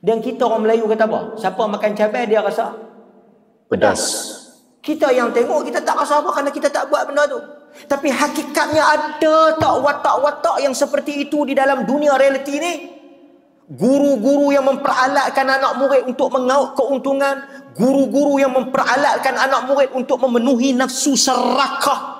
Dan kita orang Melayu kata apa? Siapa makan cabai dia rasa pedas. Kita yang tengok kita tak rasa apa kerana kita tak buat benda tu. Tapi hakikatnya ada tak watak-watak yang seperti itu di dalam dunia realiti ni? Guru-guru yang memperalatkan anak murid untuk mengaut keuntungan, guru-guru yang memperalatkan anak murid untuk memenuhi nafsu serakah.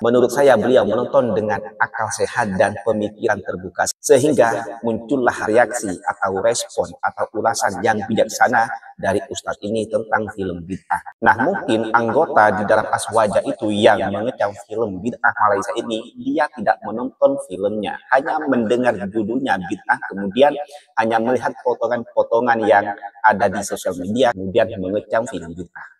Menurut saya beliau menonton dengan akal sehat dan pemikiran terbuka sehingga muncullah reaksi atau respon atau ulasan yang bijaksana dari Ustadz ini tentang film bid'ah. Nah, mungkin anggota di dalam Aswaja itu yang mengecam film bid'ah Malaysia ini, dia tidak menonton filmnya, hanya mendengar judulnya bid'ah, kemudian hanya melihat potongan-potongan yang ada di sosial media, kemudian mengecam film bid'ah.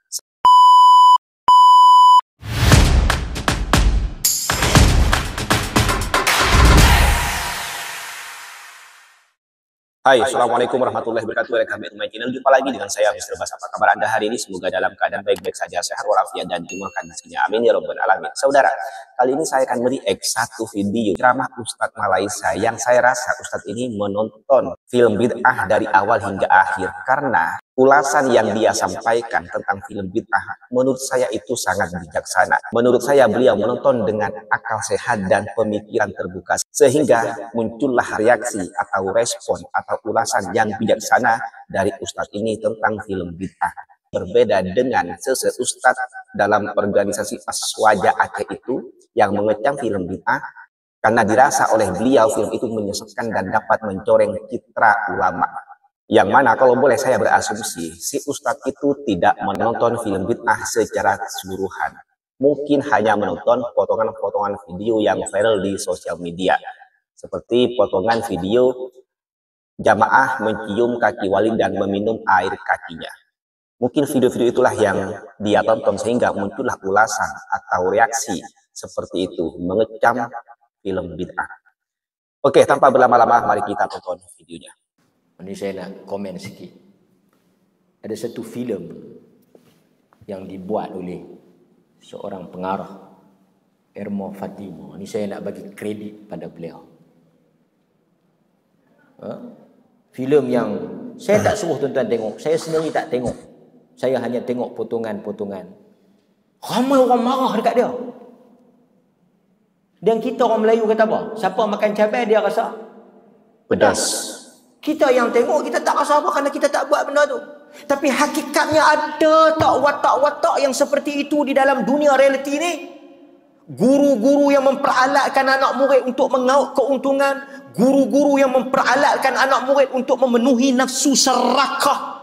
Hai, Assalamualaikum warahmatullahi wabarakatuh. Welcome back to my channel. Jumpa lagi dengan saya, Mr. Bas. Apa kabar Anda hari ini? Semoga dalam keadaan baik-baik saja, sehat walafiat dan dimurahkan rezekinya. Amin ya rabbal alamin. Saudara, kali ini saya akan mereact satu video ceramah Ustadz Malaysia yang saya rasa Ustadz ini menonton film bid'ah dari awal hingga akhir, karena ulasan yang dia sampaikan tentang film bid'ah menurut saya itu sangat bijaksana. Menurut saya beliau menonton dengan akal sehat dan pemikiran terbuka sehingga muncullah reaksi atau respon atau ulasan yang bijaksana dari Ustadz ini tentang film bid'ah. Berbeda dengan Ustadz dalam organisasi Aswaja Aceh itu yang mengecam film bid'ah karena dirasa oleh beliau film itu menyesatkan dan dapat mencoreng citra ulama. Yang mana kalau boleh saya berasumsi, si Ustadz itu tidak menonton film bid'ah secara keseluruhan. Mungkin hanya menonton potongan-potongan video yang viral di sosial media. Seperti potongan video jamaah mencium kaki wali dan meminum air kakinya. Mungkin video-video itulah yang dia tonton sehingga muncullah ulasan atau reaksi seperti itu, mengecam film bid'ah. Oke, tanpa berlama-lama mari kita tonton videonya. Ini saya nak komen sikit. Ada satu filem yang dibuat oleh seorang pengarah, Erma Fatimah. Ini saya nak bagi kredit pada beliau. Filem yang saya tak suruh tuan-tuan tengok. Saya sendiri tak tengok. Saya hanya tengok potongan-potongan. Ramai orang marah dekat dia. Dan kita orang Melayu kata apa? Siapa makan cabai dia rasa pedas. Kita yang tengok kita tak rasa apa kerana kita tak buat benda tu. Tapi hakikatnya ada tak watak-watak yang seperti itu di dalam dunia realiti ni? Guru-guru yang memperalatkan anak murid untuk mengaut keuntungan, guru-guru yang memperalatkan anak murid untuk memenuhi nafsu serakah.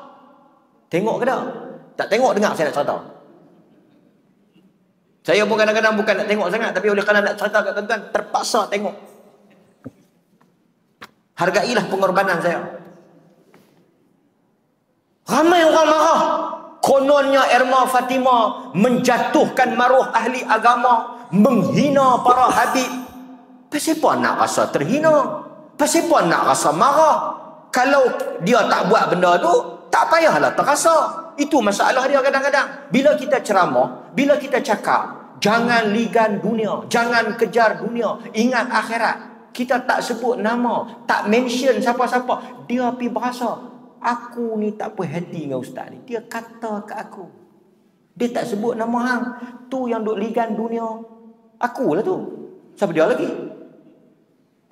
Tengok ke tak? Tak tengok, dengar saya nak cerita. Saya pun kadang-kadang bukan nak tengok sangat, tapi oleh kerana nak cerita kat tuan-tuan, terpaksa tengok. Hargailah pengorbanan saya. Ramai orang marah. Kononnya Erma Fatimah menjatuhkan maruah ahli agama, menghina para habib. Pasal apa nak rasa terhina? Pasal apa nak rasa marah? Kalau dia tak buat benda tu, tak payahlah terasa. Itu masalah dia kadang-kadang. Bila kita ceramah, bila kita cakap, jangan ligan dunia, jangan kejar dunia, ingat akhirat. Kita tak sebut nama, tak mention siapa-siapa. Dia pergi berasa, aku ni tak puas hati dengan ustaz ni. Dia kata ke aku. Dia tak sebut nama hang. Tu yang duk ligan dunia. Akulah tu. Siapa dia lagi?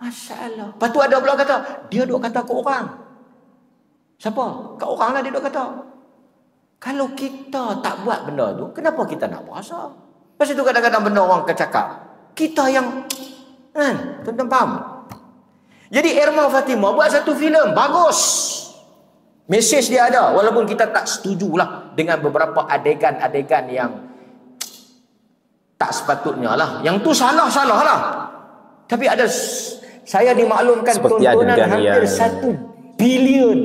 Masalah. Lepas tu ada pula kata, dia duk kata ke orang. Siapa? Ke orang lah dia duk kata. Kalau kita tak buat benda tu, kenapa kita nak berasa? Lepas tu kadang-kadang benda orang kecakap. Kita yang tuan-tuan faham? Jadi Erma Fatimah buat satu filem bagus. Mesej dia ada, walaupun kita tak setujulah dengan beberapa adegan-adegan yang tak sepatutnya lah. Yang tu salah-salah lah. Tapi ada, saya dimaklumkan seperti tontonan hampir yang 1 bilion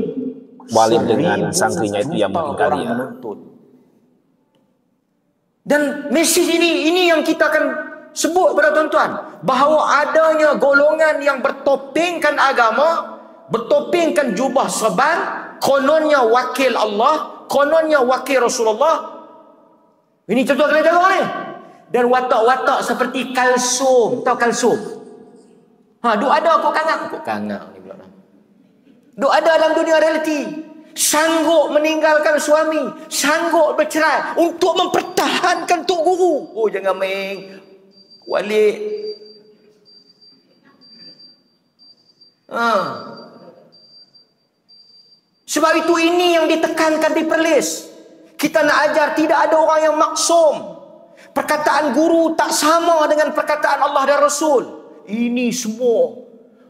Walid dengan santrinya itu yang mengingkari. Dan mesej ini yang kita akan sebut kepada tuan-tuan, bahawa adanya golongan yang bertopengkan agama, bertopengkan jubah serban, kononnya wakil Allah, kononnya wakil Rasulullah. Ini tuan-tuan kena jaga ni. Dan watak-watak seperti kalsum. Tahu kalsum? Duk ada kok kangak ni pula. Duk ada dalam dunia realiti. Sanggup meninggalkan suami, sanggup bercerai untuk mempertahankan tok guru. Oh, jangan main walik. Sebab itu ini yang ditekankan di Perlis. Kita nak ajar tidak ada orang yang maksum. Perkataan guru tak sama dengan perkataan Allah dan Rasul. Ini semua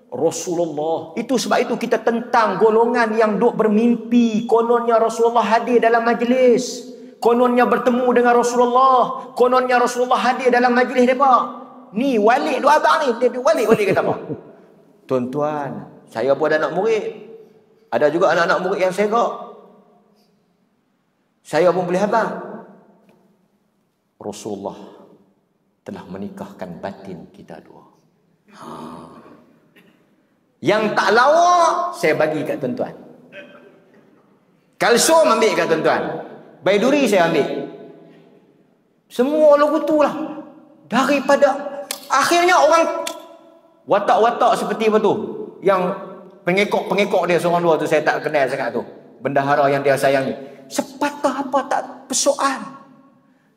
Rasulullah. Itu sebab itu kita tentang golongan yang duk bermimpi kononnya Rasulullah hadir dalam majlis, kononnya bertemu dengan Rasulullah, kononnya Rasulullah hadir dalam majlis mereka. Ni walik duk abang ni, dia walik kata apa? Tuan-tuan, saya pun ada anak murid. Ada juga anak-anak murid yang segak. Saya pun boleh abang. Rasulullah telah menikahkan batin kita dua. Yang tak lawa saya bagi kat tuan-tuan. Kalsum ambil kat tuan-tuan. Baiduri saya ambil. Semua lagu tu lah. Daripada akhirnya orang watak-watak seperti apa tu, yang pengekok-pengekok dia seorang dua tu, saya tak kenal sangat tu, bendahara yang dia sayangi, sepatah apa tak persoal.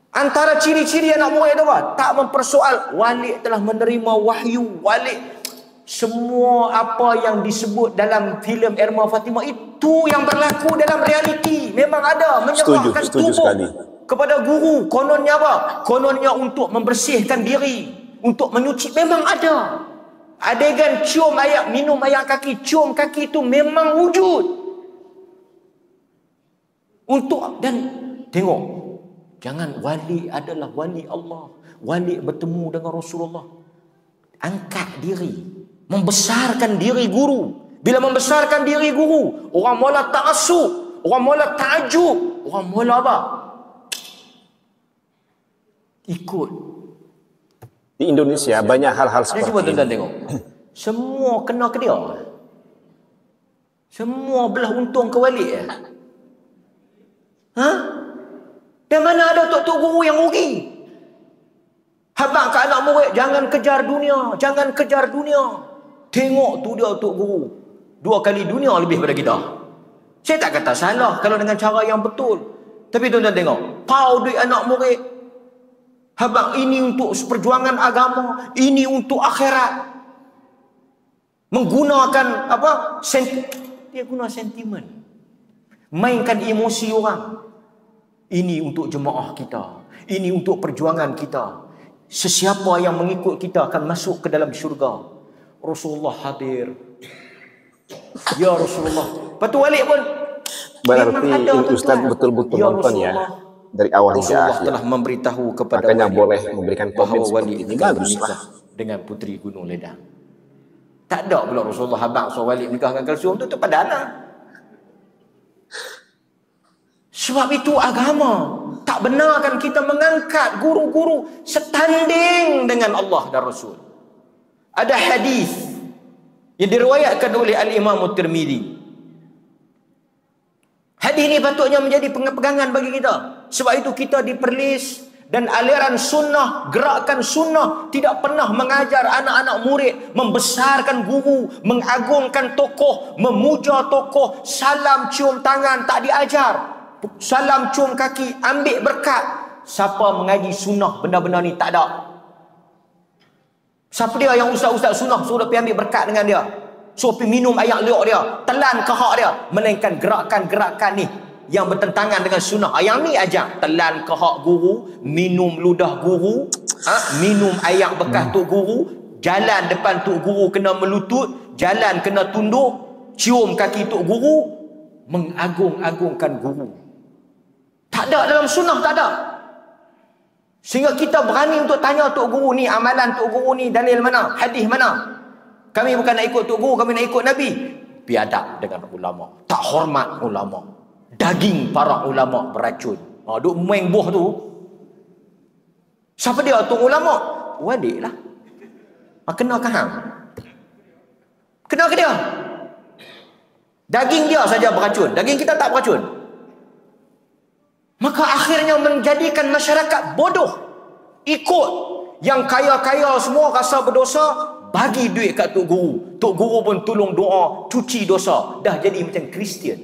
Antara ciri-ciri anak murid tu apa? Tak mempersoal. Walik telah menerima wahyu. Walik semua apa yang disebut dalam filem Erma Fatimah itu yang berlaku dalam realiti. Memang ada. Menyerahkan tubuh sekali kepada guru. Kononnya apa? Kononnya untuk membersihkan diri, untuk menyuci. Memang ada. Adegan cium air, minum air kaki, cium kaki itu memang wujud. Untuk, dan tengok, jangan wali adalah wali Allah. Wali bertemu dengan Rasulullah. Angkat diri, membesarkan diri guru. Bila membesarkan diri guru, orang mula ta'assub, orang mula ta'ajub, orang mula apa? Ikut. Di Indonesia banyak hal-hal seperti ini. Tuan-tuan tengok. Semua kena ke dia. Semua belah untung ke wali. Dan mana ada tok-tok guru yang rugi? Habaq ke anak murid, jangan kejar dunia, jangan kejar dunia. Tengok tu dia tok guru. 2 kali dunia lebih pada kita. Saya tak kata salah kalau dengan cara yang betul. Tapi tuan-tuan tengok, pau duit anak murid. Habaq ini untuk perjuangan agama, ini untuk akhirat. Menggunakan apa? Dia guna sentimen. Mainkan emosi orang. Ini untuk jemaah kita. Ini untuk perjuangan kita. Sesiapa yang mengikut kita akan masuk ke dalam syurga. Rasulullah hadir. Ya Rasulullah. Lepas tu balik pun. Berarti Ustaz betul-betul nonton ya. Dari awal hingga akhir. Telah memberitahu kepada makanya boleh memberikan komen wali ini baguslah dengan putri Gunung Ledang. Tak ada pula Rasulullah habaq suruh wali nikah dengan Kalsum tu pada anak. Sebab itu agama. Tak benarkan kita mengangkat guru-guru setanding dengan Allah dan Rasul. Ada hadis yang diriwayatkan oleh Al-Imam Tirmizi. Hadis ini patutnya menjadi pegangan bagi kita. Sebab itu kita di Perlis dan aliran sunnah, gerakan sunnah tidak pernah mengajar anak-anak murid membesarkan guru, mengagungkan tokoh, memuja tokoh, salam cium tangan, tak diajar. Salam cium kaki, ambil berkat. Siapa mengaji sunnah benda-benda ni? Tak ada. Siapa dia yang ustaz-ustaz sunnah suruh pergi ambil berkat dengan dia, suruh pergi minum air liuk dia, telan kehak dia? Melainkan gerakan-gerakan ni yang bertentangan dengan sunnah. Yang ni ajar telan kehak guru, minum ludah guru, minum air bekas tok guru, jalan depan tok guru kena melutut, jalan kena tunduk, cium kaki tok guru, mengagung-agungkan guru. Tak ada dalam sunnah, tak ada. Sehingga kita berani untuk tanya tok guru ni, amalan tok guru ni dalil mana, hadis mana. Kami bukan nak ikut tok guru, kami nak ikut Nabi. Biadab dengan ulama, tak hormat ulama. Daging para ulama beracun. Duk main buah tu. Siapa dia tok ulama? Wadik lah. Kena ke hang? Kena ke dia? Daging dia saja beracun, daging kita tak beracun. Maka akhirnya menjadikan masyarakat bodoh. Ikut yang kaya-kaya semua rasa berdosa, bagi duit kat Tok Guru. Tok Guru pun tolong doa, cuci dosa. Dah jadi macam Kristian.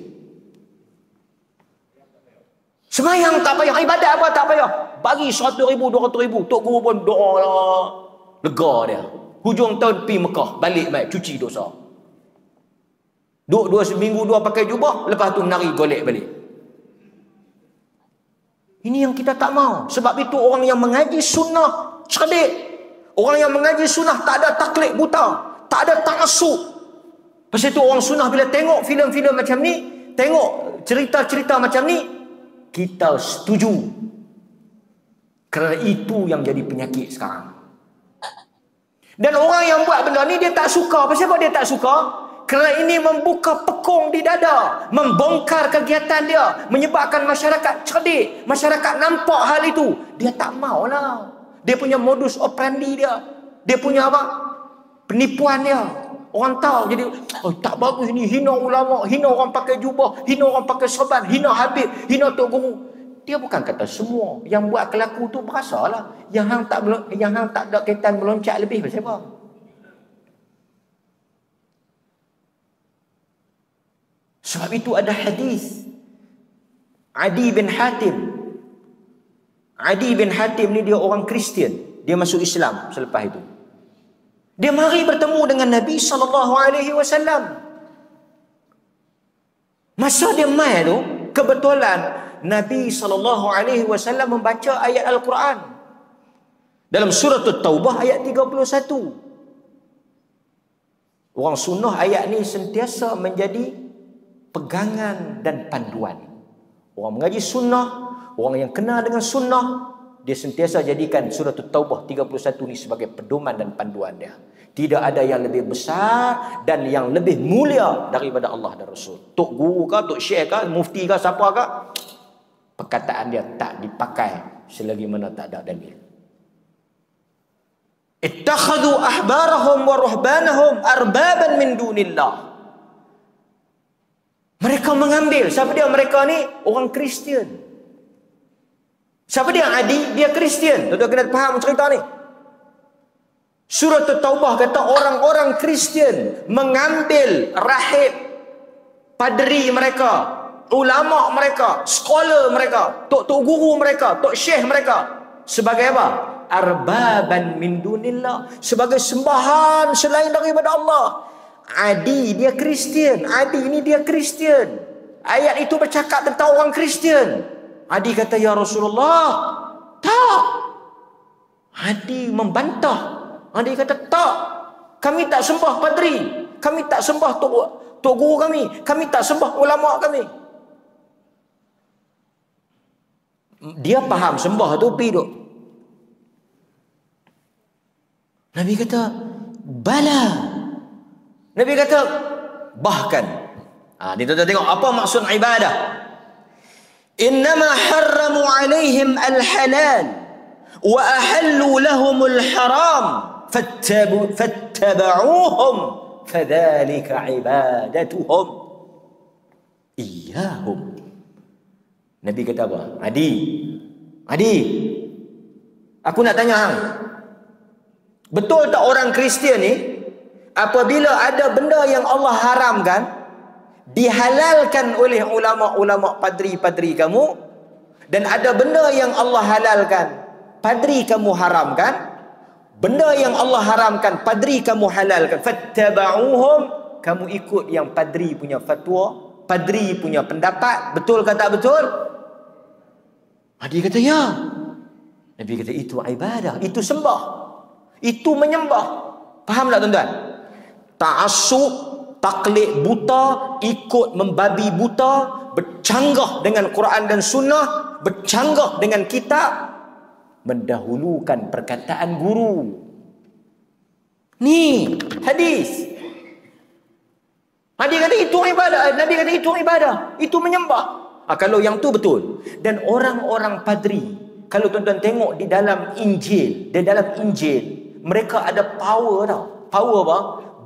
Semayang tak payah, ibadat apa tak payah. Bagi 100,000, 200,000. Tok Guru pun doa lah. Lega dia. Hujung tahun pergi Mekah, balik mai cuci dosa. Duduk 2 seminggu pakai jubah, lepas tu nari golek balik. Ini yang kita tak mau. Sebab itu orang yang mengaji sunnah cerdik. Orang yang mengaji sunnah tak ada taklid buta, tak ada ta'assub. Pasal itu orang sunnah bila tengok filem-filem macam ni, tengok cerita-cerita macam ni, kita setuju. Kerana itu yang jadi penyakit sekarang. Dan orang yang buat benda ni dia tak suka. Pasal apa dia tak suka? Kerana ini membuka pekung di dada, membongkar kegiatan dia, menyebabkan masyarakat cerdik, masyarakat nampak hal itu. Dia tak maulah. Dia punya modus operandi dia, dia punya apa? Penipuan dia. Orang tahu jadi, oh, tak bagus ni, hina ulama, hina orang pakai jubah, hina orang pakai sorban, hina Habib, hina Tok Guru. Dia bukan kata semua yang buat kelaku tu berasalah. Yang hang tak ada kaitan meloncat lebih pasal apa? Sebab itu ada hadis Adi bin Hatim. Adi bin Hatim ni dia orang Kristian. Dia masuk Islam selepas itu. Dia mari bertemu dengan Nabi SAW. Masa dia mai tu, kebetulan Nabi SAW membaca ayat Al-Quran. Dalam surah At-Taubah ayat 31. Orang sunnah ayat ni sentiasa menjadi pegangan dan panduan. Orang mengaji sunnah, orang yang kenal dengan sunnah, dia sentiasa jadikan surah At-Taubah 31 ni sebagai pedoman dan panduan dia. Tidak ada yang lebih besar dan yang lebih mulia daripada Allah dan Rasul. Tok Guru kah, Tok Syekh kah, Mufti kah, siapa kah, perkataan dia tak dipakai selagi mana tak ada dalil. Ittakhadhu ahbarahum wa ruhbanahum arbaban min dunillah. Mereka mengambil. Siapa dia mereka ni? Orang Kristian. Siapa dia Adi? Dia Kristian. Tuan-tuan kena faham cerita ni. Surah At-Taubah kata orang-orang Kristian mengambil rahib, padri mereka, ulama mereka, sekolah mereka, tok guru mereka, tok syekh mereka sebagai apa? Arbaban min dunillah, sebagai sembahan selain daripada Allah. Adi dia Kristian. Adi ini dia Kristian. Ayat itu bercakap tentang orang Kristian. Adi kata, ya Rasulullah, tak. Adi membantah. Adi kata, tak. Kami tak sembah padri. Kami tak sembah tok guru kami. Kami tak sembah ulama kami. Dia faham sembah tu pergi duk. Nabi kata, bala. Nabi kata, bahkan. Dia tengok apa maksud ibadah. Innama harramu alaihim al-halal wa ahallu lahumul haram fattaba'uhum fadhalika ibadatuhum iyahum. Nabi kata apa? Adi, aku nak tanya hang. Betul tak orang Kristian ni apabila ada benda yang Allah haramkan dihalalkan oleh ulama-ulama padri-padri kamu, dan ada benda yang Allah halalkan padri kamu haramkan, benda yang Allah haramkan padri kamu halalkan, fattaba'uhum, kamu ikut yang padri punya fatwa, padri punya pendapat, betul ke tak betul? Dia kata ya. Nabi kata itu ibadah, itu sembah, itu menyembah. Faham tak tuan-tuan? Ta'assub, taklid buta, ikut membabi buta, bercanggah dengan Quran dan Sunnah, bercanggah dengan kitab, mendahulukan perkataan guru. Ni hadis. Nabi kata itu ibadah. Nabi kata itu ibadah, itu menyembah. Kalau yang tu betul. Dan orang-orang padri, kalau tuan-tuan tengok di dalam Injil, mereka ada power tau. Power apa?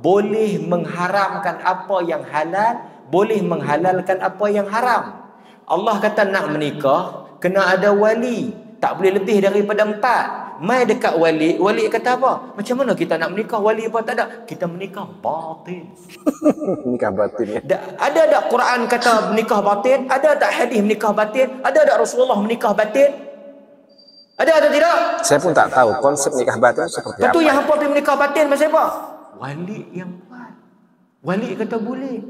Boleh mengharamkan apa yang halal, boleh menghalalkan apa yang haram. Allah kata nak menikah kena ada wali, tak boleh lebih daripada 4. mai dekat wali, wali kata apa? Macam mana kita nak menikah? Wali apa tak ada? Kita menikah batin. Nikah batin ya. Ada tak Quran kata menikah batin? Ada tak hadis menikah batin? Ada tak Rasulullah menikah batin? Ada atau tidak? Saya pun tak tahu konsep nikah batin seperti apa. Betul yang hampa pergi menikah batin macam apa? Wali yang buat. Wali kata boleh.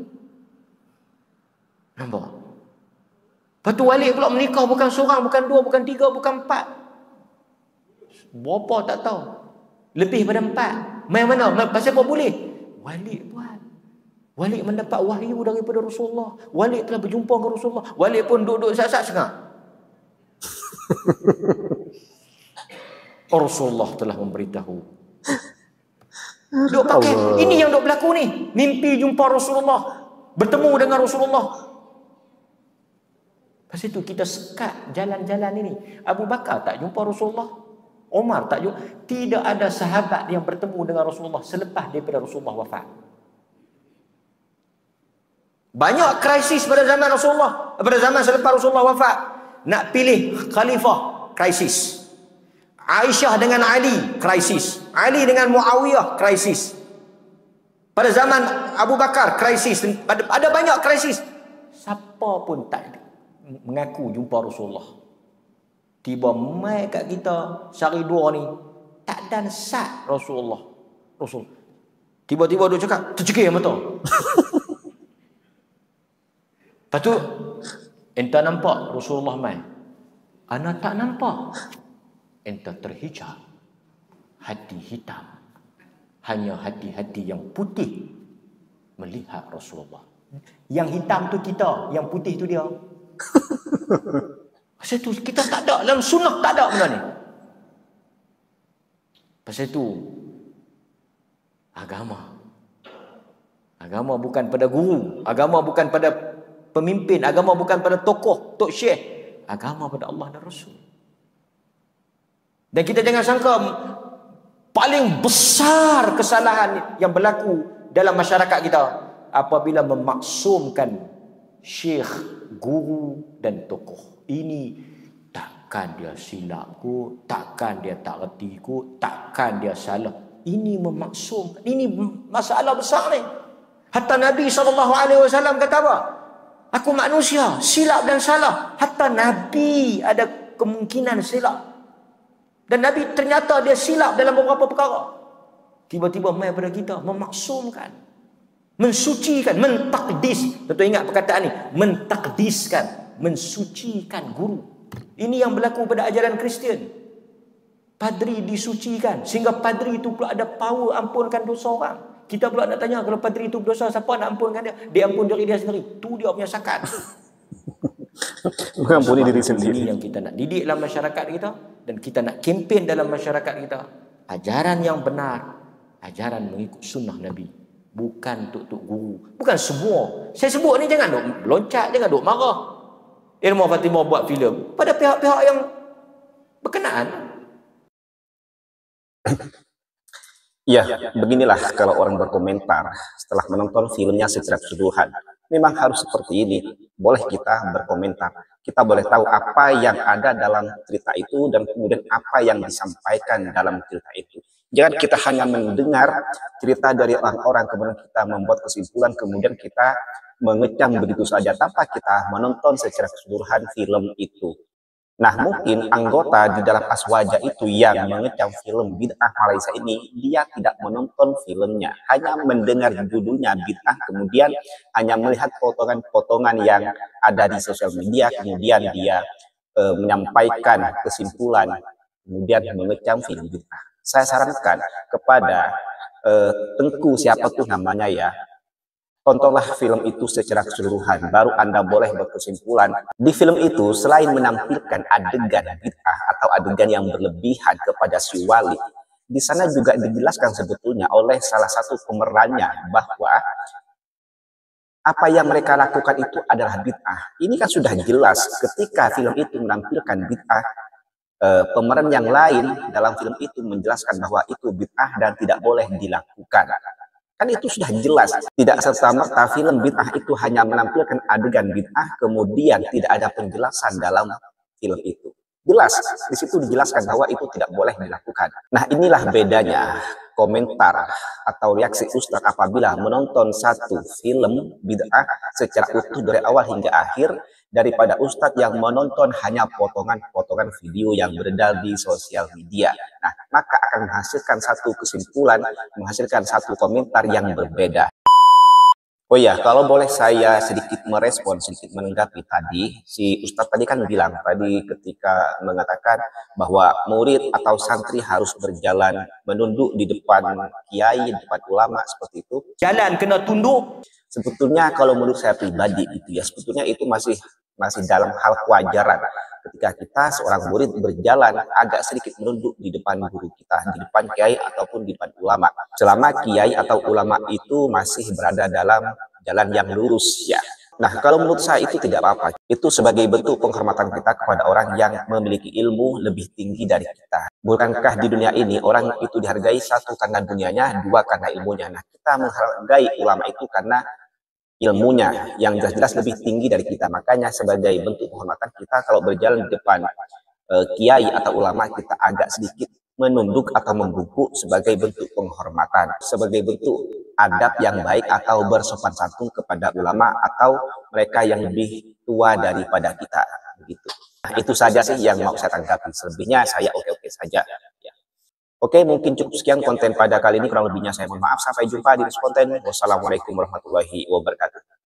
Nampak? Lepas tu wali pula menikah bukan seorang, bukan dua, bukan tiga, bukan empat. Berapa tak tahu. Lebih pada empat. Main mana? Pasal apa boleh? Wali buat. Wali mendapat wahyu daripada Rasulullah. Wali telah berjumpa dengan Rasulullah. Wali pun duduk sat-sat sengah. Rasulullah telah memberitahu. Duk pakai. Ini yang duk berlaku ni. Mimpi jumpa Rasulullah. Bertemu dengan Rasulullah. Lepas itu kita sekat jalan-jalan ini. Abu Bakar tak jumpa Rasulullah. Umar tak jumpa. Tidak ada sahabat yang bertemu dengan Rasulullah selepas daripada Rasulullah wafat. Banyak krisis pada zaman Rasulullah. Pada zaman selepas Rasulullah wafat. Nak pilih khalifah, krisis. Aisyah dengan Ali, krisis. Ali dengan Muawiyah, krisis. Pada zaman Abu Bakar, krisis. Ada banyak krisis. Siapa pun tak mengaku jumpa Rasulullah. Tiba mai kat kita sehari dua ni tak ada sat Rasulullah. Rasul. Tiba-tiba dia cakap tercekik mata. Lepas tu enta nampak Rasulullah mai. Ana tak nampak. Enta terhijab. Hati hitam. Hanya hati-hati yang putih melihat Rasulullah. Yang hitam tu kita, yang putih tu dia. Pasal tu kita tak ada dalam sunnah, tak ada benda ni. Pasal tu agama bukan pada guru, agama bukan pada pemimpin, agama bukan pada tokoh, tok syekh, agama pada Allah dan Rasul. Dan kita jangan sangka paling besar kesalahan yang berlaku dalam masyarakat kita apabila memaksumkan syekh, guru dan tokoh. Ini takkan dia silap kot, takkan dia tak reti kot, takkan dia salah. Ini memaksumkan. Ini masalah besar ni. Hatta Nabi SAW kata apa? Aku manusia, silap dan salah. Hatta Nabi ada kemungkinan silap. Dan Nabi ternyata dia silap dalam beberapa perkara. Tiba-tiba mai pada kita memaksumkan, mensucikan, mentakdis. Tentu ingat perkataan ni, mentakdiskan, mensucikan guru. Ini yang berlaku pada ajaran Kristian. Padri disucikan sehingga padri itu pula ada power ampunkan dosa orang. Kita pula nak tanya, kalau padri itu berdosa, siapa nak ampunkan dia? Dia ampun diri dia sendiri. Tu dia punya sakat. Mengampuni diri sendiri. Ini yang kita nak didik dalam masyarakat kita, dan kita nak kempen dalam masyarakat kita. Ajaran yang benar, ajaran mengikut sunnah Nabi, bukan tuk-tuk guru, bukan semua. Saya sebut ni jangan duk loncat, jangan duk marah. Irma Fatimah buat filem pada pihak-pihak yang berkenaan. Ya, beginilah kalau orang berkomentar setelah menonton filmnya secara keseluruhan. Memang harus seperti ini. Boleh kita berkomentar. Kita boleh tahu apa yang ada dalam cerita itu dan kemudian apa yang disampaikan dalam cerita itu. Jangan kita hanya mendengar cerita dari orang-orang, kemudian kita membuat kesimpulan, kemudian kita mengecam begitu saja tanpa kita menonton secara keseluruhan film itu. Nah, mungkin anggota di dalam Aswaja itu yang mengecam film bid'ah Malaysia ini, dia tidak menonton filmnya, hanya mendengar judulnya bid'ah, kemudian hanya melihat potongan-potongan yang ada di sosial media, kemudian dia menyampaikan kesimpulan, kemudian mengecam film bid'ah. Saya sarankan kepada Tengku siapa tuh namanya ya, tontonlah film itu secara keseluruhan, baru Anda boleh berkesimpulan. Di film itu, selain menampilkan adegan bid'ah atau adegan yang berlebihan kepada si wali, di sana juga dijelaskan sebetulnya oleh salah satu pemerannya bahwa apa yang mereka lakukan itu adalah bid'ah. Ini kan sudah jelas ketika film itu menampilkan bid'ah, pemeran yang lain dalam film itu menjelaskan bahwa itu bid'ah dan tidak boleh dilakukan. Kan itu sudah jelas. Tidak serta-merta film bid'ah itu hanya menampilkan adegan bid'ah, kemudian tidak ada penjelasan dalam film itu. Jelas, di situ dijelaskan bahwa itu tidak boleh dilakukan. Nah, inilah bedanya komentar atau reaksi Ustadz apabila menonton satu film bid'ah secara utuh dari awal hingga akhir, daripada Ustadz yang menonton hanya potongan-potongan video yang beredar di sosial media. Nah, maka akan menghasilkan satu kesimpulan, menghasilkan satu komentar yang berbeda. Oh ya, kalau boleh saya sedikit merespon, sedikit menanggapi tadi, si Ustadz tadi kan bilang tadi ketika mengatakan bahwa murid atau santri harus berjalan menunduk di depan kiai, di depan ulama seperti itu. Jalan kena tunduk. Sebetulnya kalau menurut saya pribadi itu ya, sebetulnya itu masih dalam hal kewajaran. Ketika kita seorang murid berjalan agak sedikit menunduk di depan guru kita, di depan kiai ataupun di depan ulama. Selama kiai atau ulama itu masih berada dalam jalan yang lurus ya. Nah, kalau menurut saya itu tidak apa-apa. Itu sebagai bentuk penghormatan kita kepada orang yang memiliki ilmu lebih tinggi dari kita. Bukankah di dunia ini orang itu dihargai satu karena dunianya, dua karena ilmunya. Nah, kita menghargai ulama itu karena ilmunya yang jelas-jelas lebih tinggi dari kita. Makanya sebagai bentuk penghormatan kita kalau berjalan di depan kiai atau ulama, kita agak sedikit menunduk atau membungkuk sebagai bentuk penghormatan, sebagai bentuk adab yang baik atau bersopan santun kepada ulama atau mereka yang lebih tua daripada kita. Begitu. Nah, itu saja sih yang mau saya tanggapi. Selebihnya saya oke-oke saja. Ya. Oke, mungkin cukup sekian konten pada kali ini. Kurang lebihnya saya mohon maaf. Sampai jumpa di next konten. Wassalamualaikum warahmatullahi wabarakatuh.